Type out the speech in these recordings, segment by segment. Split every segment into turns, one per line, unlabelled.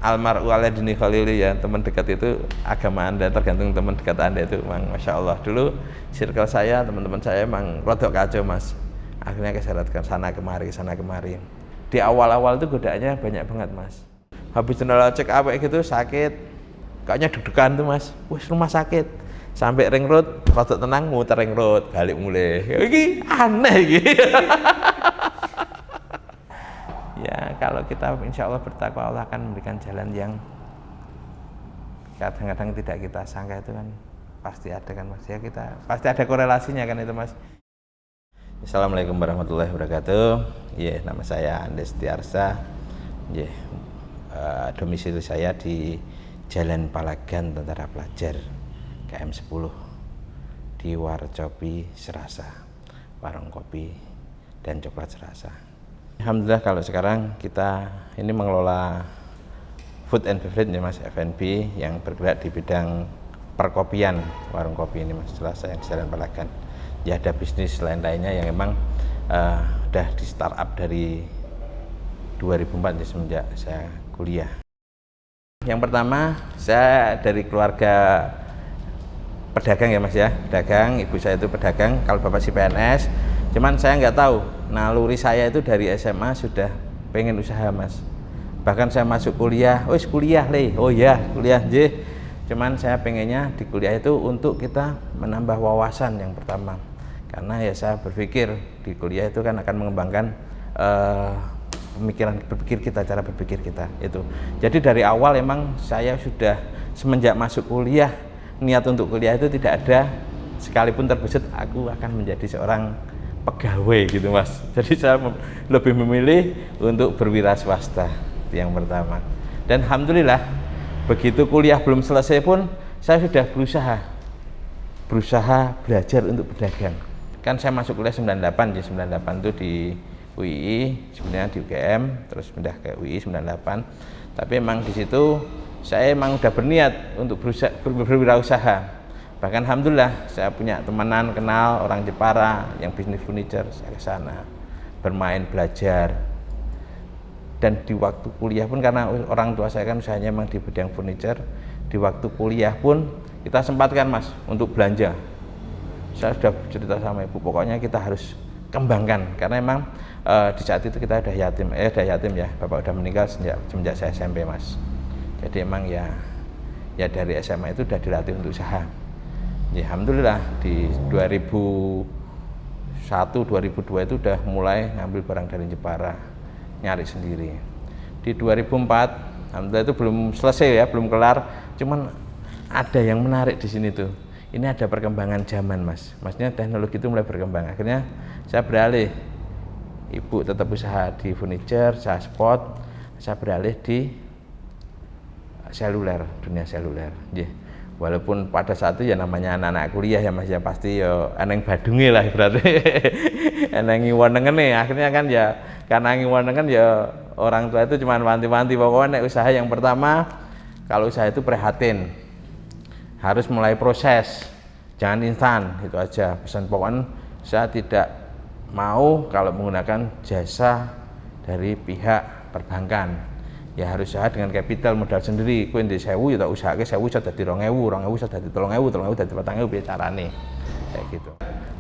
almar'u ala dini khalili, ya, teman dekat itu agama Anda, tergantung teman dekat Anda itu. Memang Masya Allah, dulu circle saya, teman-teman saya emang rodok kacau Mas, akhirnya keseret ke sana kemari. Di awal-awal itu godaannya banyak banget Mas, habis jenderal cek apa gitu sakit, kayaknya deg-degan tuh Mas, wis rumah sakit, sampai ring road, rodok tenang, muter ring road, balik mulai, ini aneh gitu. Ya, kalau kita insya Allah bertakwa, Allah akan memberikan jalan yang kadang-kadang tidak kita sangka, itu kan pasti ada kan Mas, ya, kita pasti ada korelasinya kan itu Mas. Assalamualaikum warahmatullahi wabarakatuh. Ya, nama saya Andes Tiarsa. Ya, domisili saya di Jalan Palagan Tentara Pelajar KM 10 di Warcopi Serasa, warung kopi dan coklat Serasa. Alhamdulillah kalau sekarang kita ini mengelola food and beverage ya Mas, F&B yang bergerak di bidang perkopian, warung kopi ini Mas, Selasa yang Jalan Palagan. Ya, ada bisnis lain-lainnya yang memang udah di startup dari 2004 ya, semenjak saya kuliah. Yang pertama, saya dari keluarga pedagang ya Mas ya, pedagang, ibu saya itu pedagang, kalau bapak si PNS. Cuman saya nggak tahu, naluri saya itu dari SMA sudah pengen usaha Mas. Bahkan saya masuk kuliah, kuliah le, oh ya kuliah je. Cuman saya pengennya di kuliah itu untuk kita menambah wawasan yang pertama. Karena ya saya berpikir di kuliah itu kan akan mengembangkan pemikiran berpikir kita, cara berpikir kita itu. Jadi dari awal emang saya sudah semenjak masuk kuliah, niat untuk kuliah itu tidak ada sekalipun terbesit aku akan menjadi seorang pegawai gitu Mas. Jadi saya lebih memilih untuk berwira swasta, itu yang pertama. Dan alhamdulillah begitu kuliah belum selesai pun saya sudah berusaha belajar untuk berdagang. Kan saya masuk kuliah 98 ya, 98 itu di UII, sebenarnya di UGM, terus pindah ke UII 98. Tapi emang di situ saya emang udah berniat untuk berwirausaha. Bahkan alhamdulillah saya punya temenan, kenal orang Jepara yang bisnis furniture, saya ke sana bermain, belajar. Dan di waktu kuliah pun, karena orang tua saya kan usahanya memang di bidang furniture, di waktu kuliah pun kita sempatkan Mas untuk belanja. Saya sudah cerita sama ibu, pokoknya kita harus kembangkan, karena memang di saat itu kita udah yatim ya, bapak udah meninggal semenjak saya SMP Mas. Jadi emang ya dari SMA itu udah dilatih untuk usaha. Ya, alhamdulillah di 2001 2002 itu udah mulai ngambil barang dari Jepara, nyari sendiri. Di 2004 alhamdulillah itu belum selesai ya, belum kelar, cuman ada yang menarik di sini tuh. Ini ada perkembangan zaman Mas, maksudnya teknologi itu mulai berkembang. Akhirnya saya beralih, ibu tetap usaha di furniture, saya spot, saya beralih di seluler, dunia seluler. Walaupun pada saat itu ya namanya anak-anak kuliah ya Mas ya, pasti ya eneng badunge lah berarti. Eneng ngiwonengen nih, akhirnya kan ya karena ngiwonengen ya orang tua itu cuma wanti-wanti, pokoknya usaha yang pertama kalau usaha itu prihatin, harus mulai proses, jangan instan, itu aja pesan. Pokoknya saya tidak mau kalau menggunakan jasa dari pihak perbankan. Ya harus usaha dengan kapital modal sendiri. Kowe ndek 1000 ya tak usahake 1000 iso dadi 2000, 2000 iso dadi 3000, 3000 dadi 4000, piye carane. Kayak gitu.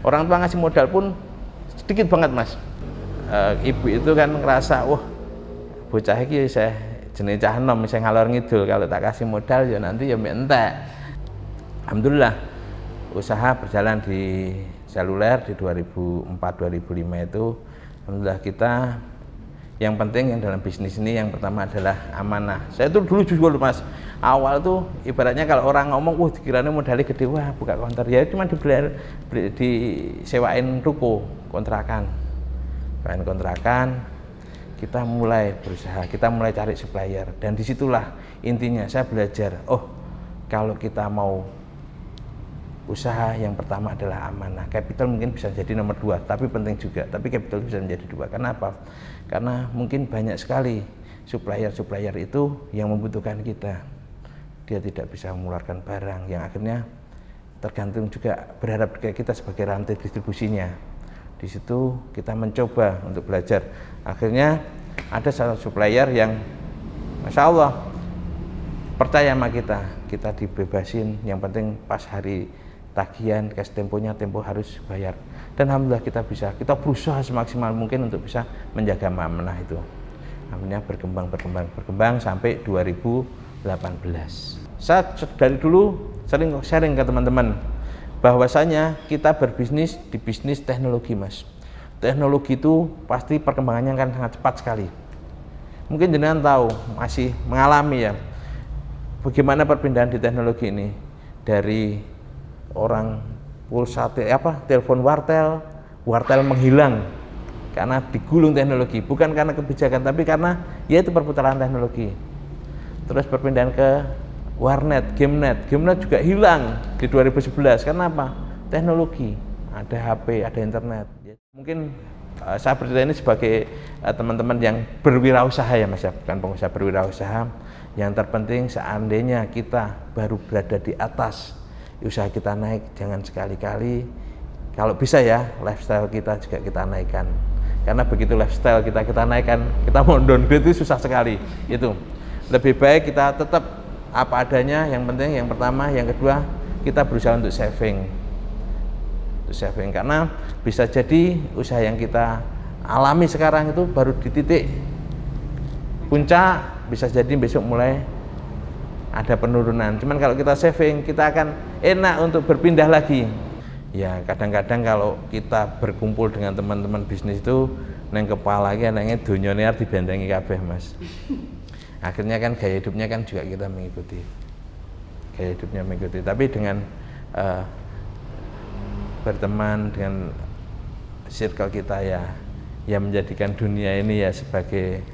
Orang tua ngasih modal pun sedikit banget Mas. Ibu itu kan ngerasa, wah bocah iki saya jenenge cah enom sing ngalor ngidul, kalau tak kasih modal ya nanti ya mek entek. Alhamdulillah usaha berjalan di seluler di 2004 2005 itu alhamdulillah kita. Yang penting yang dalam bisnis ini yang pertama adalah amanah. Saya itu dulu jujur Mas, awal tuh ibaratnya kalau orang ngomong, wah dikiranya modalnya gede, wah buka konter, ya cuma disewain ruko, kontrakan, kita mulai berusaha, kita mulai cari supplier, dan disitulah intinya saya belajar, oh kalau kita mau usaha yang pertama adalah amanah. Capital mungkin bisa jadi nomor 2, tapi penting juga, tapi capital bisa menjadi 2. Kenapa? Karena mungkin banyak sekali supplier itu yang membutuhkan kita, dia tidak bisa mengeluarkan barang yang akhirnya tergantung juga berharap kita sebagai rantai distribusinya. Di situ kita mencoba untuk belajar. Akhirnya ada salah supplier yang Masya Allah percaya sama kita dibebasin, yang penting pas hari tagihan cash temponya tempo harus bayar. Dan alhamdulillah kita berusaha semaksimal mungkin untuk bisa menjaga amanah itu. Akhirnya berkembang sampai 2018. Saya dari dulu sering sharing ke teman-teman bahwasanya kita berbisnis di bisnis teknologi, Mas. Teknologi itu pasti perkembangannya kan sangat cepat sekali. Mungkin jenengan tahu, masih mengalami ya, bagaimana perpindahan di teknologi ini dari orang pulsa telepon wartel menghilang karena digulung teknologi, bukan karena kebijakan tapi karena ya itu perputaran teknologi. Terus perpindahan ke warnet, gamenet juga hilang di 2011 karena apa? Teknologi, ada HP, ada internet. Mungkin saya bercerita ini sebagai teman-teman yang berwirausaha ya Mas ya, bukan pengusaha, berwirausaha. Yang terpenting seandainya kita baru berada di atas, usaha kita naik, jangan sekali-kali kalau bisa ya lifestyle kita juga kita naikkan. Karena begitu lifestyle kita naikkan, kita mau downgrade itu susah sekali. Itu lebih baik kita tetap apa adanya. Yang penting yang pertama, yang kedua kita berusaha untuk saving, karena bisa jadi usaha yang kita alami sekarang itu baru di titik puncak, bisa jadi besok mulai ada penurunan. Cuman kalau kita saving, kita akan enak untuk berpindah lagi. Ya kadang-kadang kalau kita berkumpul dengan teman-teman bisnis itu neng kepala lagi nengnya dunia niar dibentengi kabeh, Mas. Akhirnya kan gaya hidupnya kan juga kita mengikuti. Tapi dengan berteman dengan circle kita ya menjadikan dunia ini ya sebagai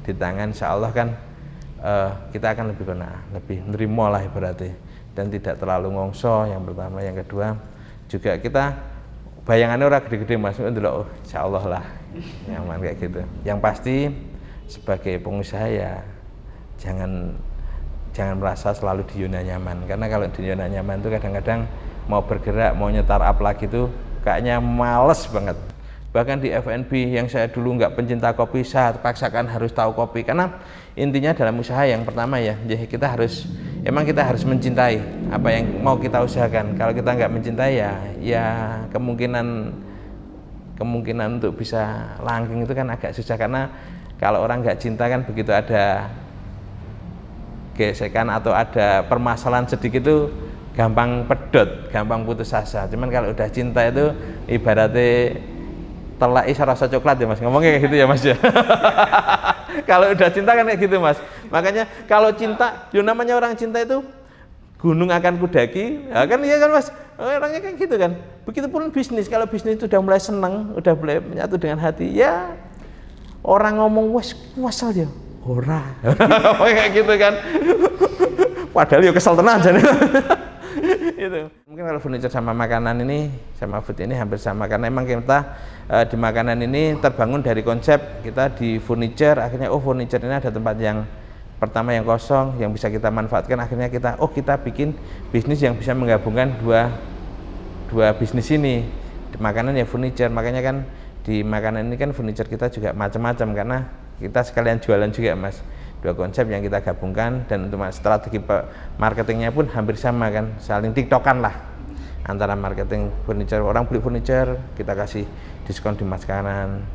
di tangan, insya Allah kan kita akan lebih lebih nerimo lah ibaratnya, dan tidak terlalu ngongso. Yang pertama, yang kedua juga kita bayangannya orang gede-gede Mas, oh insya Allah lah nyaman kayak gitu. Yang pasti sebagai pengusaha ya jangan merasa selalu di zona nyaman, karena kalau di zona nyaman itu kadang-kadang mau bergerak, mau nyetar up lagi tuh kayaknya males banget. Bahkan di F&B yang saya dulu nggak pencinta kopi, saya paksakan harus tahu kopi, karena intinya dalam usaha yang pertama ya kita harus mencintai apa yang mau kita usahakan. Kalau kita nggak mencintai ya kemungkinan untuk bisa langgeng itu kan agak susah, karena kalau orang nggak cinta kan begitu ada gesekan atau ada permasalahan sedikit itu gampang pedot, gampang putus asa. Cuman kalau udah cinta itu ibaratnya telai rasa coklat ya Mas, ngomongnya kayak gitu ya Mas ya. Kalau udah cinta kan kayak gitu Mas. Makanya kalau cinta, namanya orang cinta itu gunung akan kudaki, ya kan iya kan Mas, orangnya kan gitu kan. Begitupun bisnis, kalau bisnis itu udah mulai seneng, udah mulai menyatu dengan hati, ya orang ngomong wes kuasal ya, ora, kayak gitu kan. Padahal ya kesel tenan aja. Itu mungkin kalau furniture sama makanan ini, sama food ini hampir sama, karena emang kita di makanan ini terbangun dari konsep kita di furniture. Akhirnya furniture ini ada tempat yang pertama yang kosong yang bisa kita manfaatkan. Akhirnya kita bikin bisnis yang bisa menggabungkan dua bisnis ini, di makanan ya furniture. Makanya kan di makanan ini kan furniture kita juga macam-macam, karena kita sekalian jualan juga Mas. Dua konsep yang kita gabungkan, dan untuk strategi marketingnya pun hampir sama kan, saling tiktokan lah antara marketing furniture. Orang beli furniture kita kasih diskon di makanan,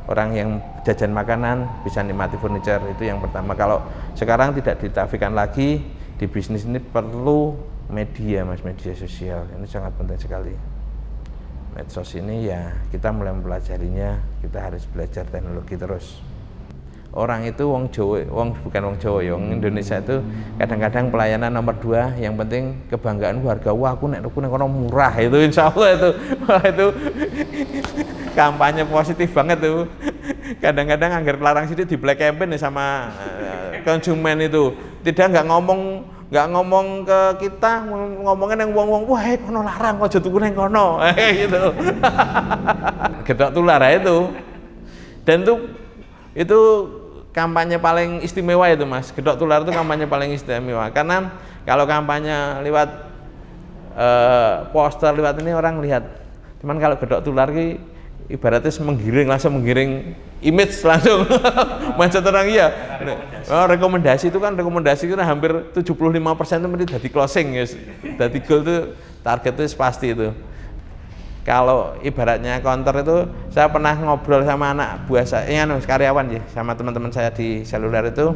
orang yang jajan makanan bisa nikmati furniture. Itu yang pertama. Kalau sekarang tidak ditafikan lagi, di bisnis ini perlu media Mas, media sosial ini sangat penting sekali. Medsos ini ya kita mulai mempelajarinya, kita harus belajar teknologi terus. Orang itu bukan wong Jawa ya, wong Indonesia itu kadang-kadang pelayanan nomor 2, yang penting kebanggaan warga. Wah, aku nek kono murah, itu insya Allah itu kampanye positif banget tuh. Kadang-kadang anggar larang sidik di black campaign sama konsumen itu. Tidak nggak ngomong ke kita, ngomongin yang wong wah kono larang, aja tuku nang kono, gitu. Gedok tular itu. Dan itu kampanye paling istimewa itu Mas. Gedok tular itu kampanye paling istimewa, karena kalau kampanye lewat poster, lewat ini orang lihat. Cuman kalau gedok tular ibaratnya langsung menggiring image langsung. Mindset orang iya. Rekomendasi itu kan hampir 75% itu mesti jadi closing ya. Jadi goal itu target itu pasti itu. Kalau ibaratnya counter itu, saya pernah ngobrol sama anak buah saya, karyawan ya, sama teman-teman saya di seluler itu,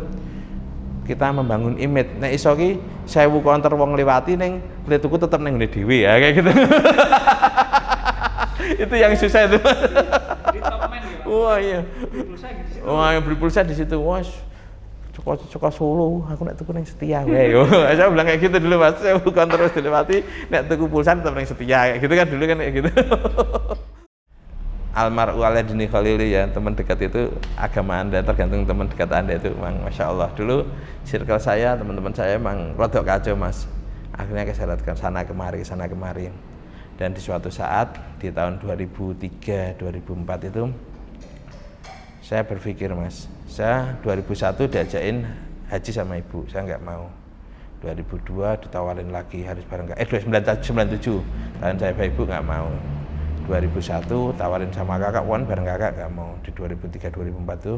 kita membangun image. Nek iso ki 1000 counter wong liwati ning beli tuku tetep ning ngene dhewe ya kayak gitu. Itu yang susah itu.
Di top man gitu.
Wah iya.
Beli pulsa gitu situ.
Wah, yang beli pulsa di situ. Wah, Cukup Solo, aku nek tuku ning Setia wae. Saya bilang kayak gitu dulu Mas. Saya bukan terus dilewati nek tuku pulsa tetep ning Setia kayak gitu kan dulu kan kayak gitu. Almar'u ala dini khalili ya, teman dekat itu agama Anda, tergantung teman dekat Anda itu memang Masya Allah. Dulu circle saya, teman-teman saya memang rodok kacau Mas. Akhirnya keseretkan sana kemari. Dan di suatu saat di tahun 2003, 2004 itu saya berpikir Mas, saya 2001 diajakin haji sama ibu, saya nggak mau. 2002 ditawarin lagi harus bareng 97 tahun saya ibu nggak mau. 2001 tawarin sama kakak bareng kakak nggak mau. Di 2003 2004 tuh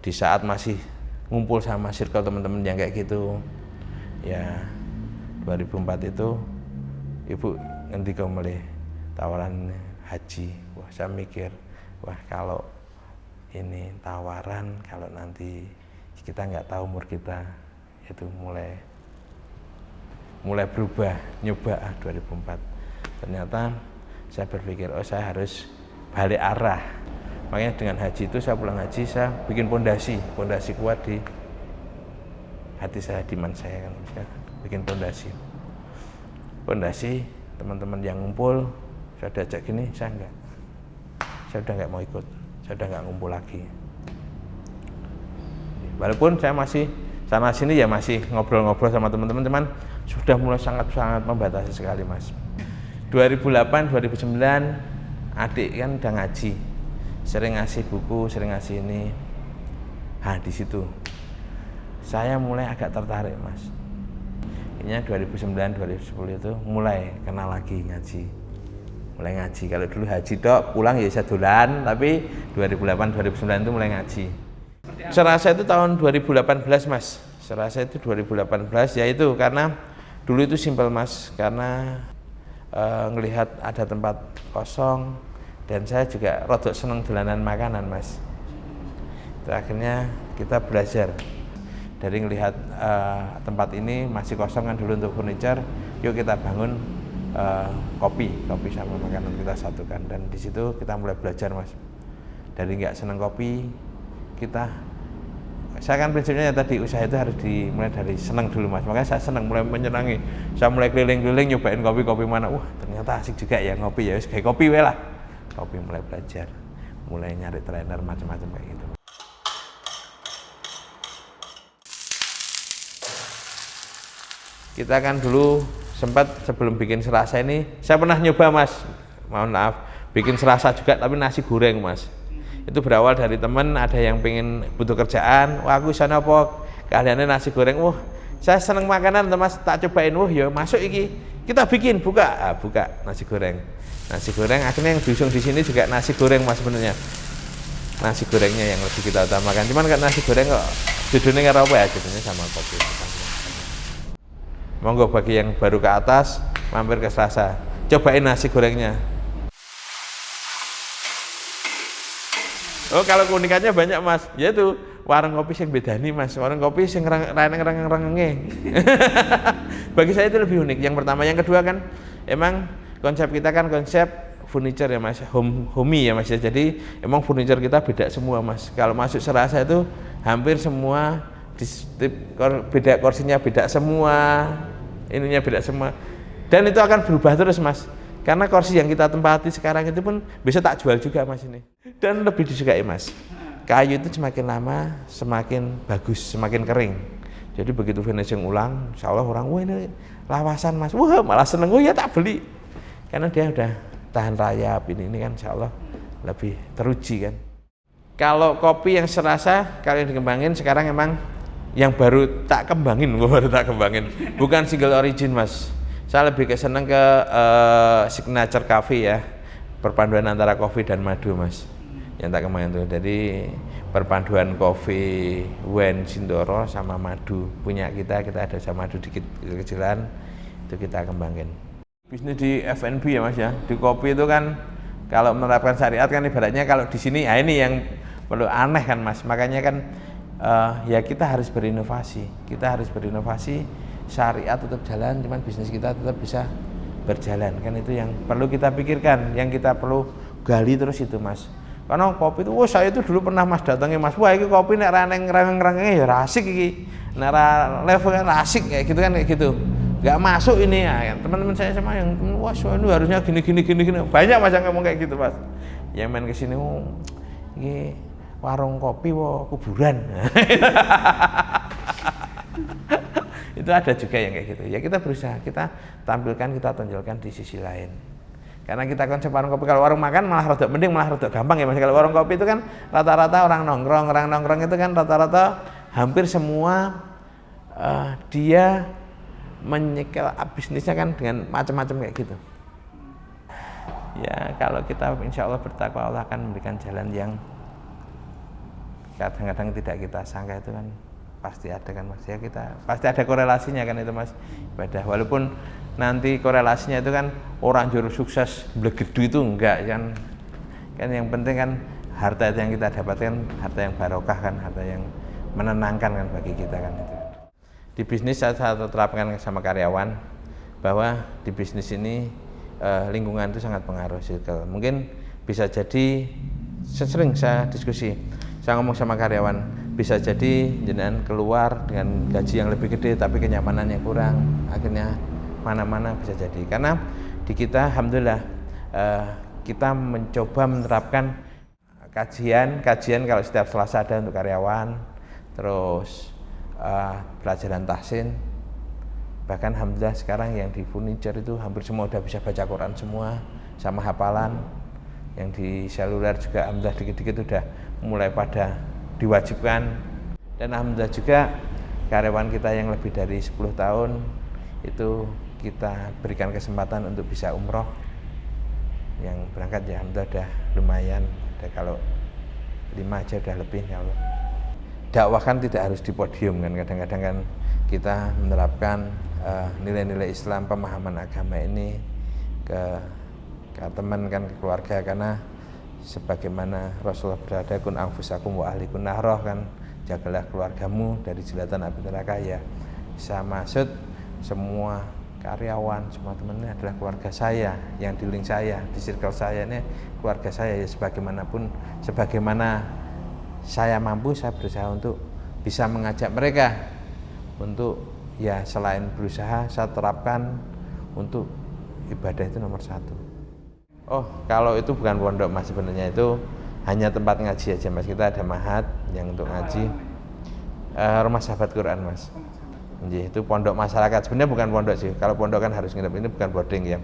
di saat masih ngumpul sama circle teman-teman yang kayak gitu ya, 2004 itu ibu nanti kau mulai tawaran haji. Wah, saya mikir, wah kalau ini tawaran, kalau nanti kita nggak tahu umur kita, itu mulai berubah, nyoba 2004. Ternyata saya berpikir, oh saya harus balik arah. Makanya dengan haji itu, saya pulang haji, saya bikin pondasi kuat di hati saya, di iman saya kan, saya bikin pondasi. Teman-teman yang ngumpul, saya diajak gini, saya udah nggak mau ikut, saya udah nggak ngumpul lagi. Walaupun saya masih sana sini ya masih ngobrol-ngobrol sama teman-teman, cuman sudah mulai sangat-sangat membatasi sekali Mas. 2008, 2009 adik kan udah ngaji, sering ngasih buku, sering ngasih ini. Di situ saya mulai agak tertarik Mas. Ini 2009, 2010 itu mulai kenal lagi ngaji. Kalau dulu haji dok, pulang ya sedulan, tapi 2008, 2009 itu mulai ngaji. Serasa itu tahun 2018 Mas. Serasa itu 2018 ya itu karena dulu itu simpel Mas, karena ngelihat ada tempat kosong dan saya juga rodok seneng dolanan makanan Mas. Akhirnya kita belajar dari ngelihat tempat ini masih kosong kan dulu untuk furniture, yuk kita bangun kopi sama makanan kita satukan. Dan di situ kita mulai belajar Mas, dari nggak seneng kopi saya kan prinsipnya tadi usaha itu harus dimulai dari seneng dulu Mas, makanya saya seneng mulai menyenangi. Saya mulai keliling-keliling nyobain kopi mana, wah ternyata asik juga ya ngopi, ya kayak kopi we lah. Kopi mulai belajar, mulai nyari trainer macam-macam kayak gitu. Kita kan dulu sempat sebelum bikin Serasa ini, saya pernah nyoba Mas, mohon maaf, bikin Serasa juga tapi nasi goreng Mas. Itu berawal dari teman, ada yang pengen butuh kerjaan, wah aku sana apa keahliannya nasi goreng, wah saya seneng makanan Mas, tak cobain, wah ya masuk iki, kita bikin, buka nasi goreng akhirnya yang diusung di sini juga nasi goreng Mas. Sebenarnya nasi gorengnya yang lebih kita utamakan, cuman kan nasi goreng kok judulnya nggak apa ya, judulnya sama kopi. Monggo bagi yang baru ke atas mampir ke Serasa, cobain nasi gorengnya. Oh kalau keunikannya banyak Mas, yaitu warung kopi yang beda nih Mas, warung kopi yang rengenge. Bagi saya itu lebih unik. Yang pertama, yang kedua kan emang konsep kita kan konsep furniture ya Mas, homey ya Mas. Jadi emang furniture kita beda semua Mas. Kalau masuk Serasa itu hampir semua beda, kursinya beda semua, ininya beda semua. Dan itu akan berubah terus Mas. Karena kursi yang kita tempati sekarang itu pun bisa tak jual juga Mas ini. Dan lebih disukai Mas. Kayu itu semakin lama semakin bagus, semakin kering. Jadi begitu finishing ulang, insya Allah orang, wah ini lawasan Mas, wah malah seneng, oh ya tak beli. Karena dia udah tahan rayap, ini kan insya Allah lebih teruji kan. Kalau kopi yang Serasa, kalau yang dikembangin sekarang emang yang baru tak kembangin, bukan single origin Mas. Saya lebih seneng ke signature cafe ya, perpaduan antara kopi dan madu mas, yang tak kemarin tuh. Jadi perpaduan kopi Wen Sindoro sama madu punya kita ada sama madu dikit kecilan itu kita kembangin. Bisnis di F&B ya mas ya, di kopi itu kan kalau menerapkan syariat kan ibaratnya kalau di sini ya ini yang perlu aneh kan mas, makanya kan ya kita harus berinovasi, syariat tetap jalan, cuman bisnis kita tetap bisa berjalan kan, itu yang perlu kita pikirkan, yang kita perlu gali terus itu mas. Karena kopi itu, saya itu dulu pernah mas datangi mas, wah ini kopi nek raneng-ranengnya ya rasik iki, nek levelnya rasik kayak gitu kan, kayak gitu nggak masuk ini ya. Teman-teman saya sama yang wah ini harusnya gini banyak mas yang ngomong kayak gitu mas, yang main kesini ini warung kopi kuburan itu ada juga yang kayak gitu ya. Kita berusaha, kita tampilkan, kita tonjolkan di sisi lain. Karena kita konsep warung kopi, kalau warung makan malah rada mending, malah rada gampang ya mas. Kalau warung kopi itu kan rata-rata orang nongkrong itu kan rata-rata hampir semua dia menyekel bisnisnya kan dengan macam-macam kayak gitu. Ya kalau kita insya Allah bertakwa, Allah akan memberikan jalan yang kadang-kadang tidak kita sangka, itu kan pasti ada kan mas ya, kita pasti ada korelasinya kan itu mas ibadah, walaupun nanti korelasinya itu kan orang juru sukses blegedu itu enggak kan yang penting kan harta itu yang kita dapatkan, harta yang barokah kan, harta yang menenangkan kan bagi kita kan itu. Di bisnis saya terapkan sama karyawan bahwa di bisnis ini lingkungan itu sangat pengaruh, circle. Mungkin bisa jadi sering saya diskusi, saya ngomong sama karyawan, bisa jadi jenengan keluar dengan gaji yang lebih gede tapi kenyamanannya kurang, akhirnya mana-mana bisa jadi. Karena di kita alhamdulillah kita mencoba menerapkan kajian kalau setiap Selasa ada untuk karyawan, terus pelajaran tahsin, bahkan alhamdulillah sekarang yang di furniture itu hampir semua udah bisa baca Quran semua sama hafalan, yang di seluler juga alhamdulillah dikit-dikit udah mulai pada diwajibkan. Dan alhamdulillah juga karyawan kita yang lebih dari 10 tahun itu kita berikan kesempatan untuk bisa umroh, yang berangkat ya alhamdulillah udah lumayan, udah kalau 5 aja udah lebih ya Allah. Dakwah kan tidak harus di podium kan, kadang-kadang kan kita menerapkan nilai-nilai Islam, pemahaman agama ini ke teman kan, ke keluarga, karena sebagaimana Rasulullah berada, kun anfusakum wa ahlikum nahroh kan, jagalah keluargamu dari jelatan api neraka. Ya saya maksud semua karyawan, semua temannya adalah keluarga saya, yang di link saya, di circle saya ini keluarga saya ya, sebagaimana saya mampu, saya berusaha untuk bisa mengajak mereka untuk ya selain berusaha, saya terapkan untuk ibadah itu nomor 1. Oh, kalau itu bukan pondok mas, sebenarnya itu hanya tempat ngaji aja mas. Kita ada mahat yang untuk ngaji, rumah sahabat Quran mas. Itu pondok masyarakat, sebenarnya bukan pondok sih. Kalau pondok kan harus nginep, ini bukan boarding ya.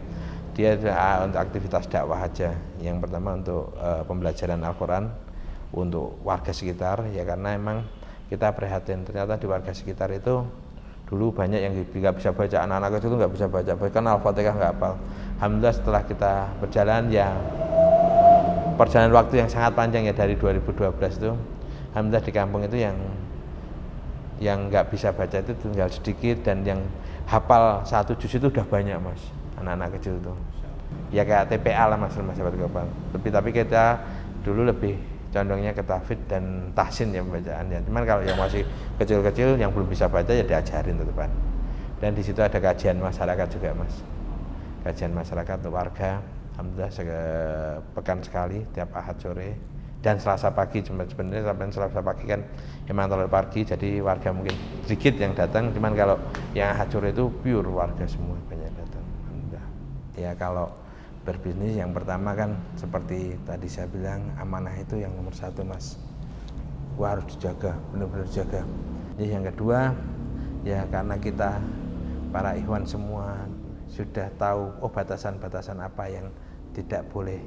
Dia untuk aktivitas dakwah aja. Yang pertama untuk pembelajaran Al-Quran untuk warga sekitar ya, karena emang kita prihatin ternyata di warga sekitar itu dulu banyak yang nggak bisa baca, anak-anak itu nggak bisa baca, bahkan Al-Fatihah nggak hafal. Alhamdulillah setelah kita berjalan ya, perjalanan waktu yang sangat panjang ya, dari 2012 itu alhamdulillah di kampung itu yang nggak bisa baca itu tinggal sedikit, dan yang hafal 1 juz itu udah banyak mas, anak-anak kecil itu ya, kayak TPA lah mas, rumah sahabat Quran. Tapi kita dulu lebih condongnya ke tahfidz dan tahsin ya pembacaannya. Cuman kalau yang masih kecil-kecil yang belum bisa baca ya diajarin tetepan. Dan di situ ada kajian masyarakat juga mas, kajian masyarakat untuk warga. Alhamdulillah sepekan sekali tiap Ahad sore dan Selasa pagi. Sebenarnya sampai Selasa pagi kan emang terlalu pagi, jadi warga mungkin sedikit yang datang. Cuman kalau yang Ahad sore itu pure warga semua banyak datang. Alhamdulillah. Ya kalau berbisnis yang pertama kan seperti tadi saya bilang, amanah itu yang nomor 1 mas. Wah, harus dijaga, benar-benar dijaga. Jadi yang kedua ya, karena kita para ikhwan semua sudah tahu batasan-batasan apa yang tidak boleh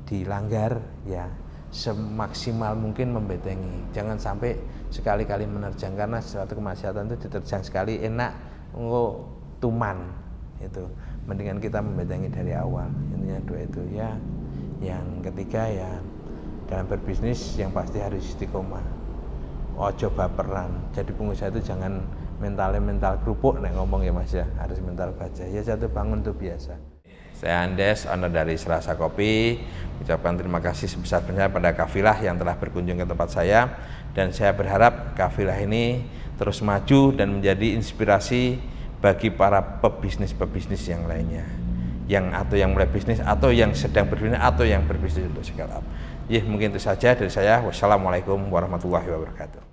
dilanggar, ya semaksimal mungkin membetengi. Jangan sampai sekali-kali menerjang, karena suatu kemaksiatan itu diterjang sekali enak tuman itu. Mendingan kita membetengi dari awal. Intinya 2 itu ya, Yang ketiga ya dalam berbisnis yang pasti harus istiqomah. Ojo baperan. Jadi pengusaha itu jangan mental kerupuk nek ngomong ya Mas ya, harus mental baja. Ya jatuh bangun itu biasa. Saya Andes, owner dari Serasa Kopi, ucapkan terima kasih sebesar-besarnya pada Kafilah yang telah berkunjung ke tempat saya, dan saya berharap Kafilah ini terus maju dan menjadi inspirasi bagi para pebisnis yang lainnya, atau yang mulai bisnis, atau yang sedang berbisnis, atau yang berbisnis untuk scale up. Ya mungkin itu saja dari saya. Wassalamualaikum warahmatullahi wabarakatuh.